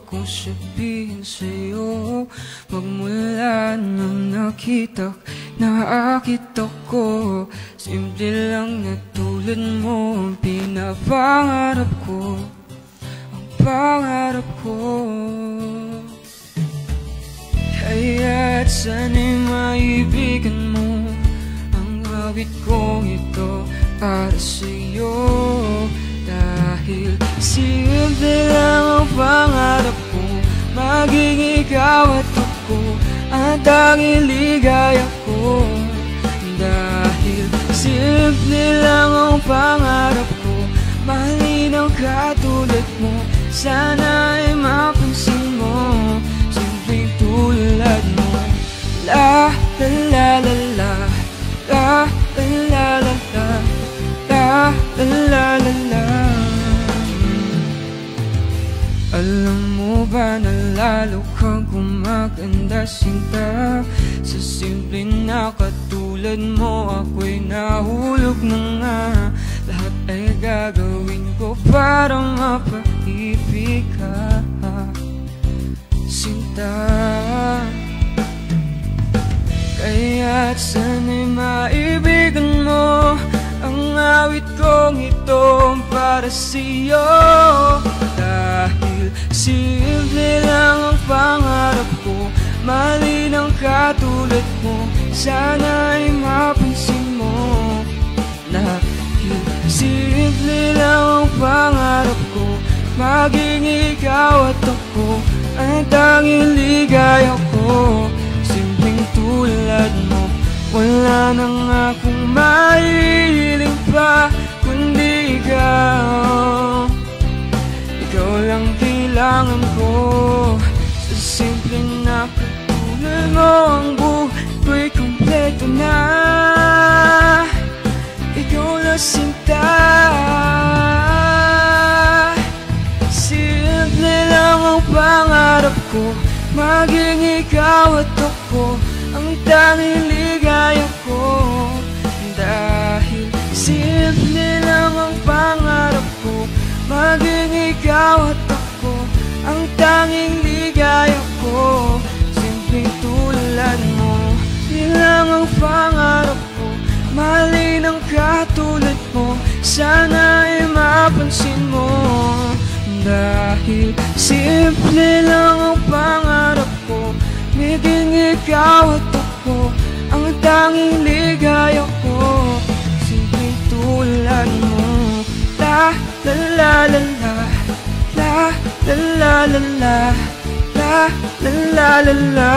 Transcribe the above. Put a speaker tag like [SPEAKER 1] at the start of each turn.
[SPEAKER 1] kong sabihin sa'yo. Magmula nung nakita ko, simple lang na tulad mo ang pinapangarap ko, ang pangarap ko. Kaya't sana'y maibigan mo ang awit kong ito para sa'yo. Dahil simple lang ang pangarap ko, maging ikaw at ako ang tanging ligaya ko. Dahil simple lang ang pangarap ko, mahalin ang katulad mo, sana ay mapansin mo, simpleng tulad mo. La la la la la, la la la la la, la la la la. Alam mo ba na lalo kang gumaganda sinta, sa simpleng na katulad mo ako'y nahulog na nga. Lahat ay gagawin ko para mapaibig ka, sinta. Kaya't sana'y maibigan mo ang awit kong ito para sa'yo. Dahil simple lang ang pangarap ko, mahalin ang katulad mo, sana ay mapansin mo. Dahil simple lang ang pangarap ko, maging ikaw at ako ang tanging ligaya ko. Simpleng tulad mo, wala nang akong mahihiling pa kundi ikaw. Ikaw lang kailangan ko, sa simpleng na katulad mo ang buhay ko'y kompleto na. Ikaw lang sinta, simple lang ang pangarap ko, maging ikaw at ako ang tanging ligaya ko. Dahil simple lang ang pangarap ko, maging ikaw at ako ang tanging ligaya ko. Simpleng tulad mo, yun lang ang pangarap ko, mahalin ang katulad mo, sana ay mapansin mo. Dahil simple lang ang pangarap ko, maging ikaw at ako ang tanging ligaya ko. Simpleng tulad mo, la la la la la, la la la la la, la la la la la.